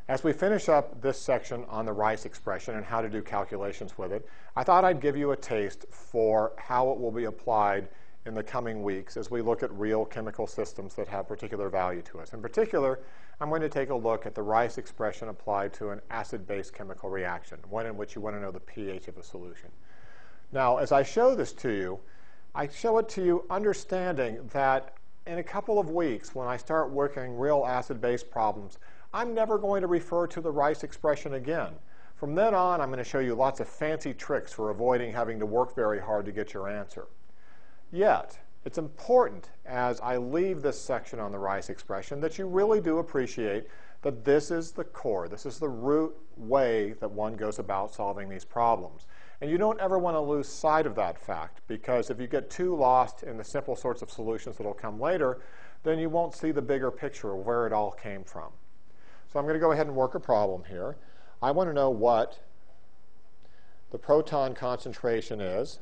As we finish up this section on the Rice expression and how to do calculations with it, I thought I'd give you a taste for how it will be applied in the coming weeks as we look at real chemical systems that have particular value to us. In particular, I'm going to take a look at the Rice expression applied to an acid-base chemical reaction, one in which you want to know the pH of a solution. Now, as I show this to you, I show it to you understanding that in a couple of weeks, when I start working real acid-base problems, I'm never going to refer to the Rice expression again. From then on, I'm going to show you lots of fancy tricks for avoiding having to work very hard to get your answer. Yet, it's important as I leave this section on the Rice expression that you really do appreciate that this is the core, this is the root way that one goes about solving these problems. And you don't ever want to lose sight of that fact, because if you get too lost in the simple sorts of solutions that will come later, then you won't see the bigger picture of where it all came from. So I'm going to go ahead and work a problem here. I want to know what the proton concentration is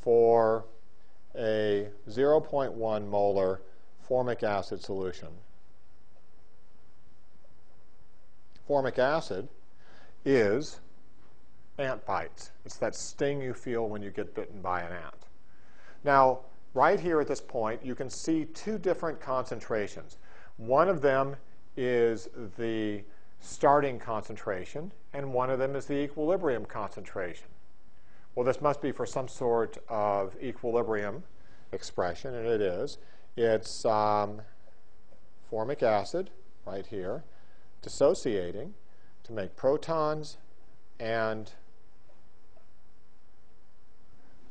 for a 0.1 molar formic acid solution. Formic acid is ant bites. It's that sting you feel when you get bitten by an ant. Now, right here at this point, you can see two different concentrations. One of them is the starting concentration, and one of them is the equilibrium concentration. Well, this must be for some sort of equilibrium expression, and it is. It's formic acid, right here, dissociating to make protons and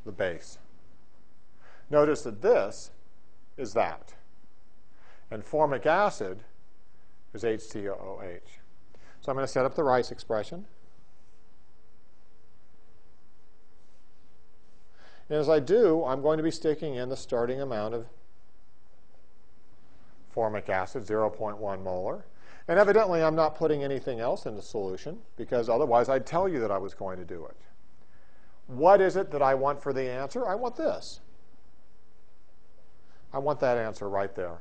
the base. Notice that this is that. And formic acid is HCOOH. So I'm going to set up the Rice expression. And as I do, I'm going to be sticking in the starting amount of formic acid, 0.1 molar. And evidently, I'm not putting anything else in the solution, because otherwise I'd tell you that I was going to do it. What is it that I want for the answer? I want this. I want that answer right there.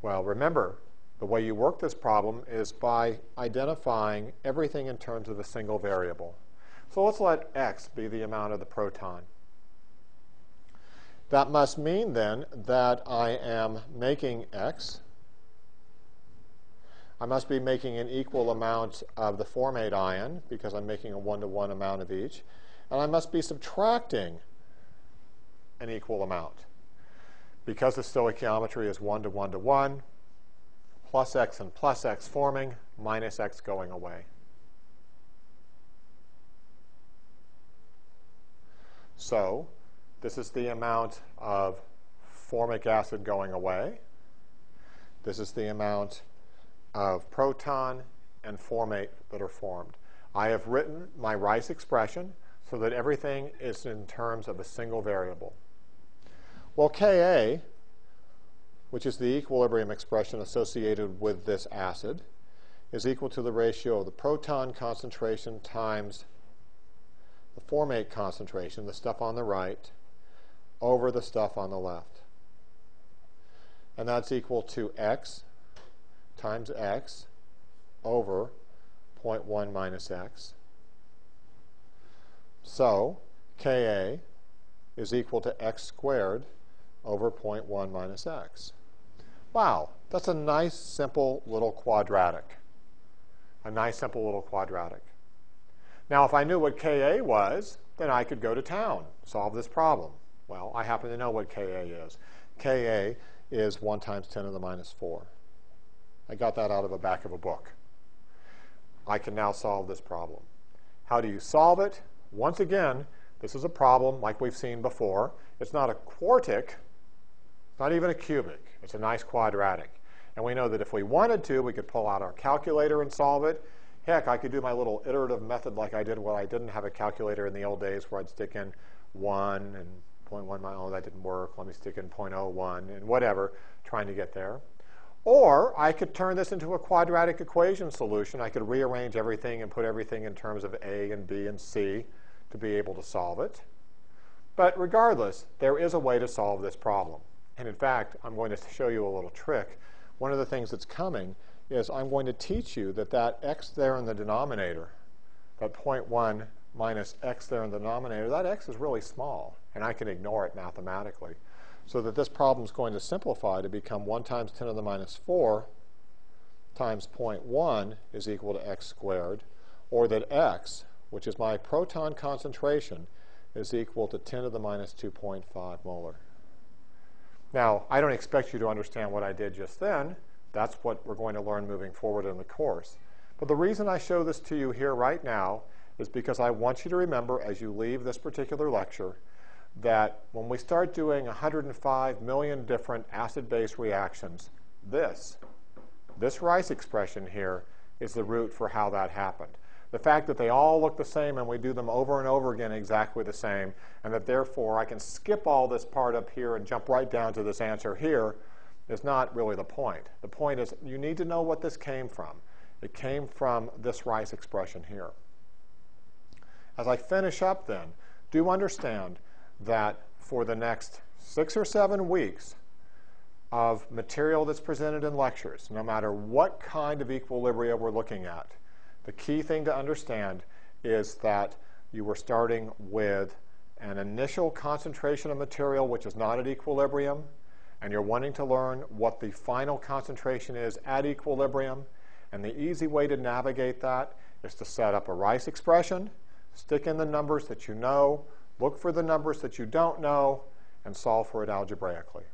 Well, remember, the way you work this problem is by identifying everything in terms of a single variable. So let's let x be the amount of the proton. That must mean then that I am making x. I must be making an equal amount of the formate ion, because I'm making a one-to-one amount of each. And I must be subtracting an equal amount. Because the stoichiometry is 1 to 1 to 1, plus x and plus x forming, minus x going away. So this is the amount of formic acid going away. This is the amount of proton and formate that are formed. I have written my Rice expression so that everything is in terms of a single variable. Well, Ka, which is the equilibrium expression associated with this acid, is equal to the ratio of the proton concentration times the formate concentration, the stuff on the right, over the stuff on the left. And that's equal to x times x over 0.1 minus x. So Ka is equal to x squared over 0.1 minus x. Wow, that's a nice, simple little quadratic. A nice, simple little quadratic. Now, if I knew what Ka was, then I could go to town, solve this problem. Well, I happen to know what Ka is. Ka is 1 times 10 to the minus 4. I got that out of the back of a book. I can now solve this problem. How do you solve it? Once again, this is a problem like we've seen before. It's not a quartic, not even a cubic. It's a nice quadratic. And we know that if we wanted to, we could pull out our calculator and solve it. Heck, I could do my little iterative method like I did when I didn't have a calculator in the old days, where I'd stick in 1 and 0.1, oh, that didn't work. Let me stick in 0.01 and whatever, trying to get there. Or I could turn this into a quadratic equation solution. I could rearrange everything and put everything in terms of A and B and C to be able to solve it. But regardless, there is a way to solve this problem. And in fact, I'm going to show you a little trick one of the things that's coming is I'm going to teach you that that x there in the denominator, that 0.1 minus x there in the denominator, that x is really small, and I can ignore it mathematically. So that this problem is going to simplify to become 1 times 10 to the minus 4 times 0.1 is equal to x squared, or that x, which is my proton concentration, is equal to 10 to the minus 2.5 molar. Now, I don't expect you to understand what I did just then. That's what we're going to learn moving forward in the course. But the reason I show this to you here right now is because I want you to remember as you leave this particular lecture that when we start doing 105 million different acid-base reactions, this Rice expression here is the root for how that happened. The fact that they all look the same and we do them over and over again exactly the same, and that therefore I can skip all this part up here and jump right down to this answer here, is not really the point. The point is you need to know what this came from. It came from this Rice expression here. As I finish up then, do understand that for the next 6 or 7 weeks of material that's presented in lectures, no matter what kind of equilibria we're looking at, the key thing to understand is that you were starting with an initial concentration of material which is not at equilibrium, and you're wanting to learn what the final concentration is at equilibrium. And the easy way to navigate that is to set up a Rice expression, stick in the numbers that you know, look for the numbers that you don't know, and solve for it algebraically.